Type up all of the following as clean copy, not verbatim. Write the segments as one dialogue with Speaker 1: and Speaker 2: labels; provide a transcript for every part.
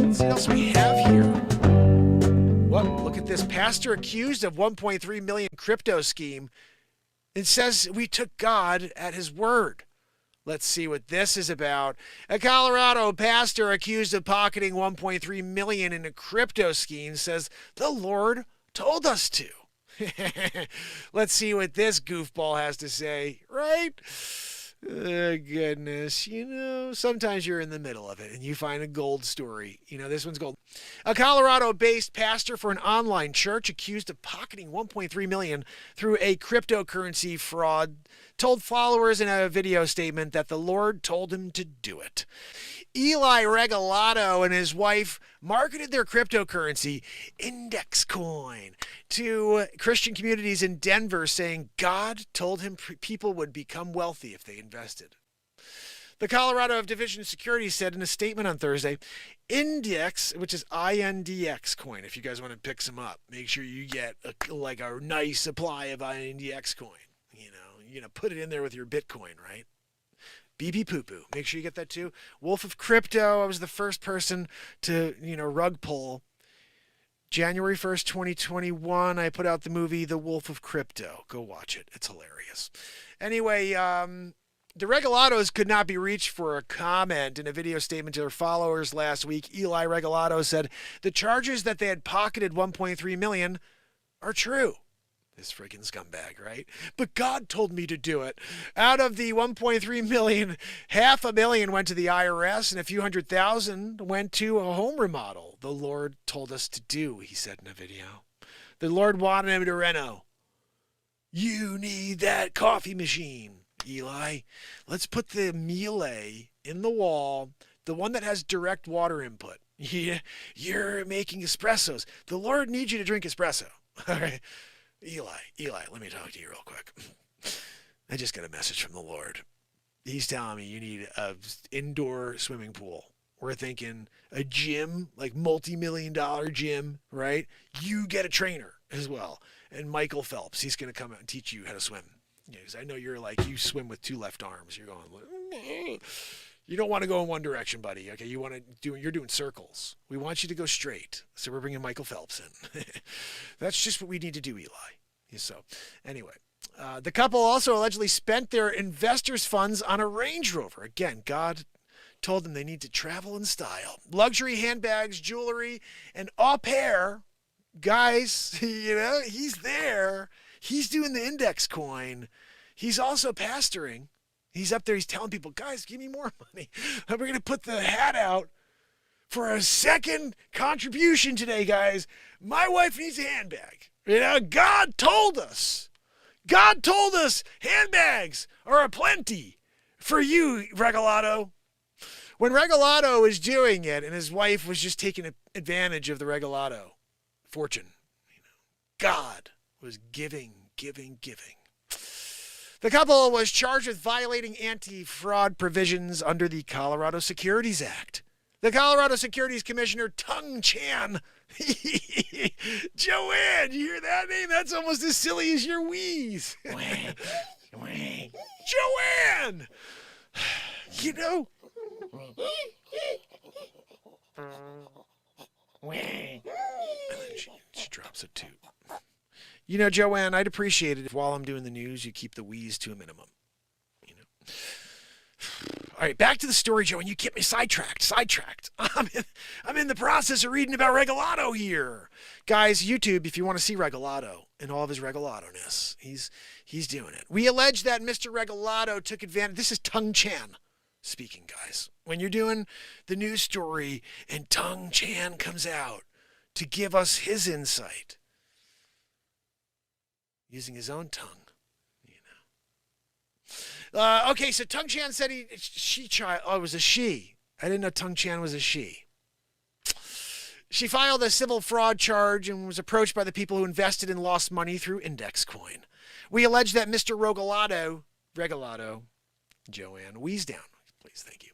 Speaker 1: Let's see what else we have here. Well, look at this. Pastor accused of 1.3 million crypto scheme. It says we took God at his word. Let's see what this is about. A Colorado pastor accused of pocketing 1.3 million in a crypto scheme says the Lord told us to. Let's see what this goofball has to say, right? Oh, goodness. Sometimes you're in the middle of it and you find a gold story. This one's gold. A Colorado-based pastor for an online church accused of pocketing 1.3 million through a cryptocurrency fraud told followers in a video statement that the Lord told him to do it. Eli Regalado and his wife marketed their cryptocurrency, INDXcoin, to Christian communities in Denver, saying God told him people would become wealthy if they invested. The Colorado Division of Securities said in a statement on Thursday, INDX, which is INDXcoin, if you guys want to pick some up, make sure you get a nice supply of INDXcoin. Put it in there with your Bitcoin, right? BB Poo Poo. Make sure you get that too. Wolf of Crypto. I was the first person to, rug pull. January 1st, 2021, I put out the movie The Wolf of Crypto. Go watch it. It's hilarious. Anyway, the Regalados could not be reached for a comment in a video statement to their followers last week. Eli Regalado said the charges that they had pocketed 1.3 million are true. This freaking scumbag, right? But God told me to do it. Out of the 1.3 million, $500,000 went to the IRS and a few $100,000 went to a home remodel. The Lord told us to do, he said in a video. The Lord wanted him to reno. You need that coffee machine, Eli. Let's put the Miele in the wall, the one that has direct water input. Yeah, you're making espressos. The Lord needs you to drink espresso. All right. Eli, let me talk to you real quick. I just got a message from the Lord. He's telling me you need an indoor swimming pool. We're thinking a gym, like multi-million-dollar gym, right? You get a trainer as well. And Michael Phelps, he's going to come out and teach you how to swim. Because I know you swim with two left arms. You're going, you don't want to go in one direction, buddy. Okay, you're doing circles. We want you to go straight. So we're bringing Michael Phelps in. That's just what we need to do, Eli. So anyway, the couple also allegedly spent their investors' funds on a Range Rover. Again, God told them they need to travel in style. Luxury handbags, jewelry, and au pair. Guys, he's there. He's doing the INDXcoin. He's also pastoring. He's up there, he's telling people, guys, give me more money. We're going to put the hat out for a second contribution today, guys. My wife needs a handbag. God told us. God told us handbags are aplenty for you, Regalado. When Regalado was doing it and his wife was just taking advantage of the Regalado fortune, God was giving. The couple was charged with violating anti-fraud provisions under the Colorado Securities Act. The Colorado Securities Commissioner, Tung Chan. Joanne, you hear that name? That's almost as silly as your wheeze. Joanne! And then she drops a toot. Joanne, I'd appreciate it if while I'm doing the news, you keep the wheeze to a minimum. All right, back to the story, Joanne. You kept me sidetracked. I'm in the process of reading about Regalado here. Guys, YouTube, if you want to see Regalado and all of his Regalado-ness, he's doing it. We allege that Mr. Regalado took advantage. This is Tung Chan speaking, guys. When you're doing the news story and Tung Chan comes out to give us his insight, using his own tongue, okay, so Tung Chan said it was a she. I didn't know Tung Chan was a she. She filed a civil fraud charge and was approached by the people who invested and lost money through INDXcoin. We allege that Mr. Regalado, Joanne, wheeze down, please, thank you.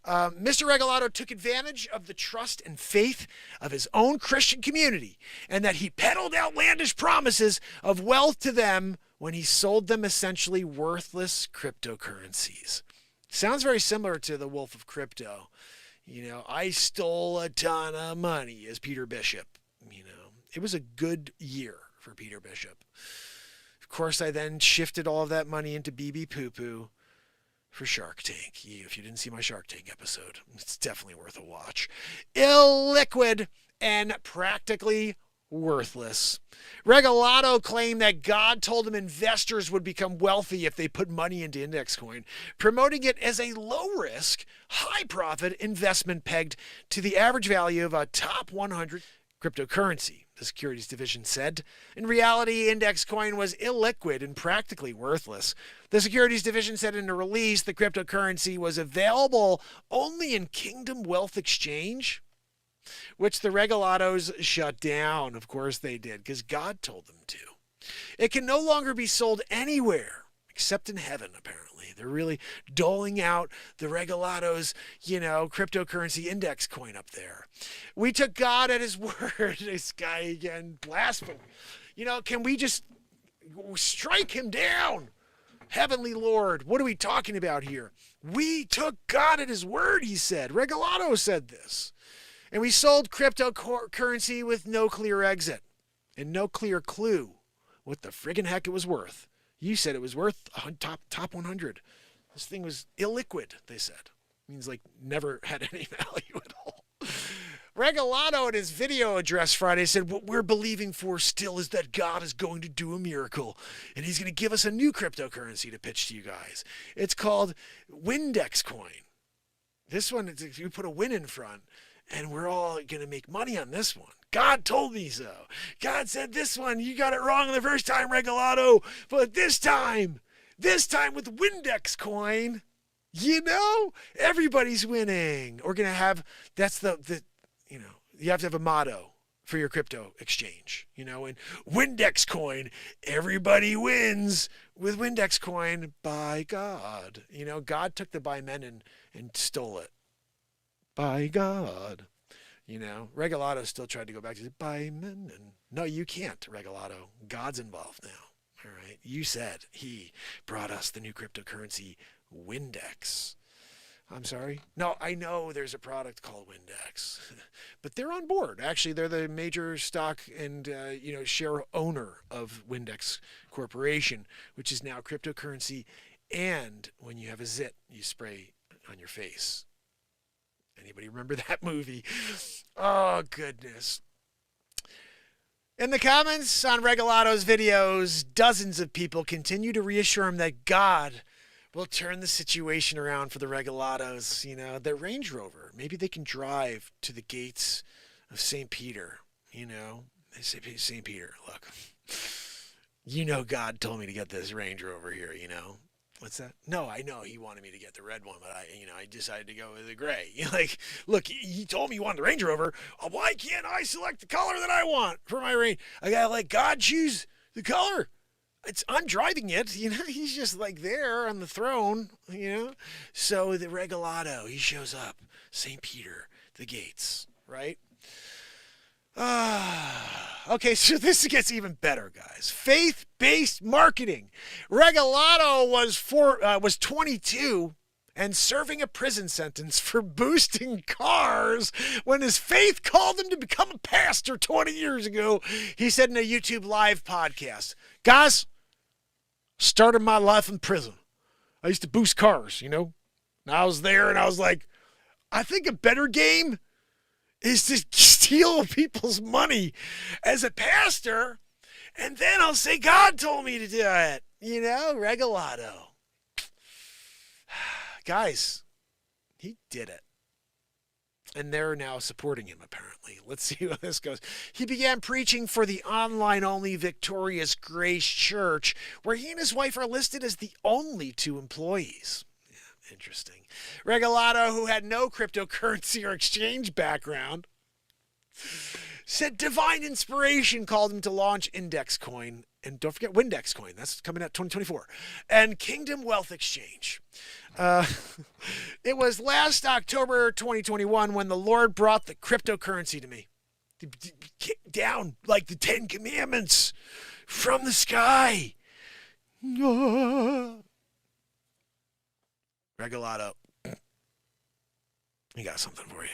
Speaker 1: Mr. Regalado took advantage of the trust and faith of his own Christian community and that he peddled outlandish promises of wealth to them when he sold them essentially worthless cryptocurrencies. Sounds very similar to the Wolf of Crypto. I stole a ton of money as Peter Bishop. It was a good year for Peter Bishop. Of course, I then shifted all of that money into BB Poo Poo for Shark Tank. If you didn't see my Shark Tank episode, it's definitely worth a watch. Illiquid and practically worthless. Regalado claimed that God told him investors would become wealthy if they put money into INDXcoin, promoting it as a low-risk, high-profit investment pegged to the average value of a top 100 cryptocurrency, the Securities Division said. In reality, INDXcoin was illiquid and practically worthless. The Securities Division said in a release the cryptocurrency was available only in Kingdom Wealth Exchange, which the Regalados shut down. Of course they did, because God told them to. It can no longer be sold anywhere except in heaven, apparently. They're really doling out the Regalados, cryptocurrency INDXcoin up there. We took God at his word. This guy again, blasphemy. Can we just strike him down? Heavenly Lord, what are we talking about here? We took God at his word, he said. Regalado said this. And we sold cryptocurrency with no clear exit and no clear clue what the friggin' heck it was worth. You said it was worth top 100. This thing was illiquid, they said. Means never had any value at all. Regalado in his video address Friday said, what we're believing for still is that God is going to do a miracle, and he's going to give us a new cryptocurrency to pitch to you guys. It's called INDXcoin. This one, you put a win in front, and we're all going to make money on this one. God told me so. God said this one, you got it wrong the first time, Regalado, but this time with INDXcoin, everybody's winning. We're going to have, that's you have to have a motto for your crypto exchange, and INDXcoin, everybody wins with INDXcoin by God. God took the by men and stole it. By God. Regalado still tried to go back to by men. And no, you can't, Regalado. God's involved now. All right. You said he brought us the new cryptocurrency, Windex. I'm sorry. No, I know there's a product called Windex, but they're on board. Actually, they're the major stock and share owner of Windex Corporation, which is now cryptocurrency. And when you have a zit, you spray on your face. Anybody remember that movie? Oh, goodness. In the comments on Regalado's videos, dozens of people continue to reassure him that God will turn the situation around for the Regalados. Their Range Rover. Maybe they can drive to the gates of St. Peter. They say, St. Peter, look, God told me to get this Range Rover here, What's that? No, I know he wanted me to get the red one, but I decided to go with the gray. Look, he told me he wanted the Range Rover. Why can't I select the color that I want for my Range? I gotta let God choose the color. I'm driving it. He's just there on the throne. So the Regalado, he shows up, St. Peter, the gates, right? Okay, so this gets even better, guys. Faith-based marketing. Regalado was 22 and serving a prison sentence for boosting cars when his faith called him to become a pastor 20 years ago. He said in a YouTube live podcast, guys, started my life in prison. I used to boost cars, And I was there and I was like, I think a better game is to steal people's money as a pastor, and then I'll say God told me to do it. Regalado. Guys, he did it. And they're now supporting him, apparently. Let's see how this goes. He began preaching for the online-only Victorious Grace Church, where he and his wife are listed as the only two employees. Interesting. Regalado, who had no cryptocurrency or exchange background, said divine inspiration called him to launch INDXcoin. And don't forget INDXcoin. That's coming out 2024. And Kingdom Wealth Exchange. It was last October 2021 when the Lord brought the cryptocurrency to me. Down like the 10 Commandments from the sky. Regalado. I got something for you.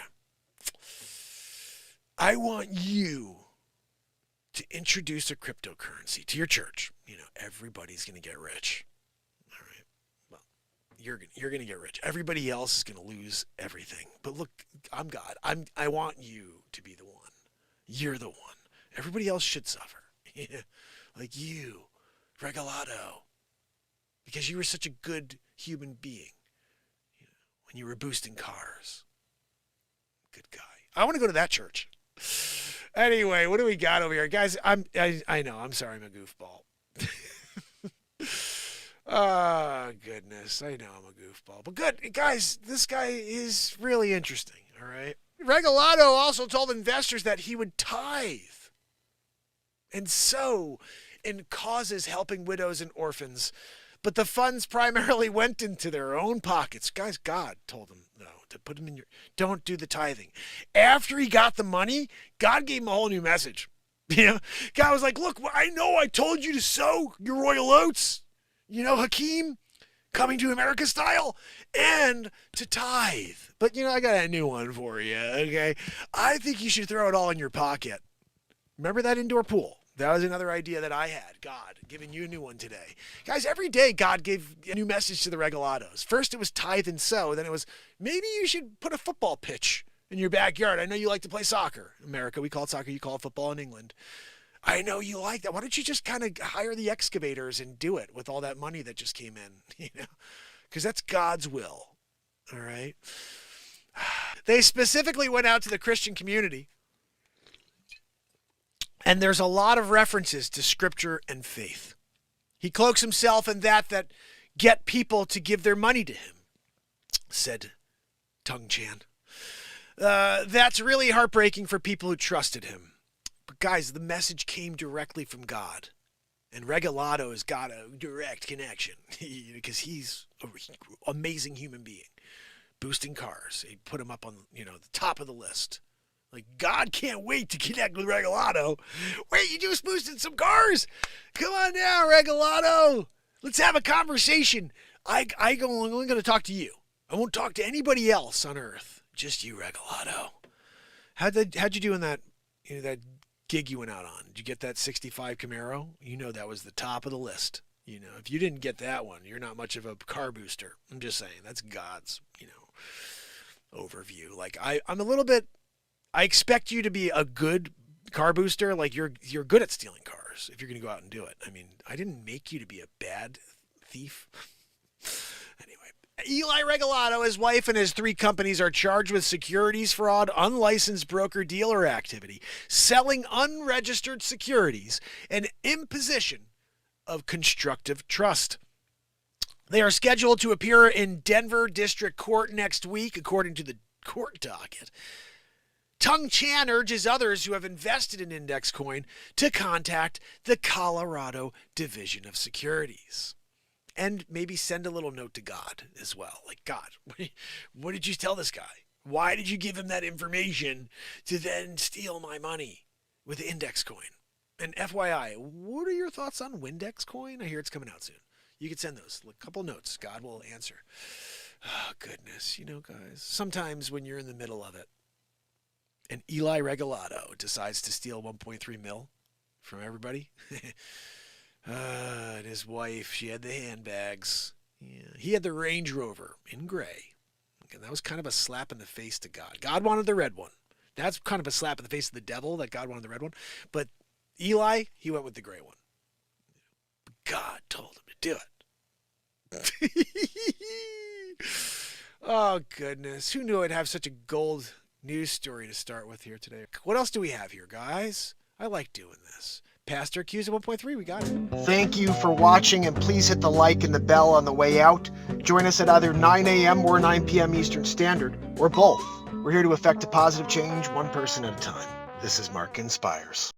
Speaker 1: I want you to introduce a cryptocurrency to your church. Everybody's going to get rich. All right. Well, you're going to get rich. Everybody else is going to lose everything. But look, I'm God. I want you to be the one. You're the one. Everybody else should suffer. Like you, Regalado. Because you were such a good human being when you were boosting cars. Good guy. I want to go to that church. Anyway, what do we got over here? Guys, I know. I'm sorry I'm a goofball. Oh, goodness. I know I'm a goofball. But good. Guys, this guy is really interesting, all right? Regalado also told investors that he would tithe and sow in causes helping widows and orphans. But the funds primarily went into their own pockets. Guys, God told him, no, to put them in your, don't do the tithing. After he got the money, God gave him a whole new message. God was like, look, I know I told you to sow your royal oats, Hakeem, coming to America style, and to tithe. But, I got a new one for you, okay? I think you should throw it all in your pocket. Remember that indoor pool? That was another idea that I had. God, giving you a new one today. Guys, every day God gave a new message to the Regalados. First it was tithe and sow. Then it was, maybe you should put a football pitch in your backyard. I know you like to play soccer. America, we call it soccer. You call it football in England. I know you like that. Why don't you just kind of hire the excavators and do it with all that money that just came in? Because that's God's will. All right? They specifically went out to the Christian community. And there's a lot of references to scripture and faith. He cloaks himself in that get people to give their money to him, said Tung Chan. That's really heartbreaking for people who trusted him. But guys, the message came directly from God. And Regalado has got a direct connection because he's an amazing human being. Boosting cars. He put him up on the top of the list. Like, God can't wait to connect with Regalado. Wait, you just boosted some cars? Come on now, Regalado. Let's have a conversation. I'm only going to talk to you. I won't talk to anybody else on earth. Just you, Regalado. How'd you do in that that gig you went out on? Did you get that 65 Camaro? That was the top of the list. If you didn't get that one, you're not much of a car booster. I'm just saying. That's God's, overview. Like, I'm a little bit... I expect you to be a good car booster. Like, you're good at stealing cars if you're going to go out and do it. I mean, I didn't make you to be a bad thief. Anyway, Eli Regalado, his wife, and his 3 companies are charged with securities fraud, unlicensed broker-dealer activity, selling unregistered securities, and imposition of constructive trust. They are scheduled to appear in Denver District Court next week, according to the court docket. Tung Chan urges others who have invested in INDXcoin to contact the Colorado Division of Securities. And maybe send a little note to God as well. Like, God, what did you tell this guy? Why did you give him that information to then steal my money with INDXcoin? And FYI, what are your thoughts on INDXcoin? I hear it's coming out soon. You can send those. A couple notes. God will answer. Oh, goodness. Guys, sometimes when you're in the middle of it, and Eli Regalado decides to steal 1.3 mil from everybody. And his wife, she had the handbags. Yeah. He had the Range Rover in gray. And that was kind of a slap in the face to God. God wanted the red one. That's kind of a slap in the face of the devil that God wanted the red one. But Eli, he went with the gray one. God told him to do it. Oh, goodness. Who knew I'd have such a gold news story to start with here today? What else do we have here, guys? I like doing this. Pastor accused of 1.3, we got it.
Speaker 2: Thank you for watching, and please hit the like and the bell on the way out. Join us at either 9 a.m. or 9 p.m. Eastern Standard, or both. We're here to effect a positive change, one person at a time. This is Mark Inspires.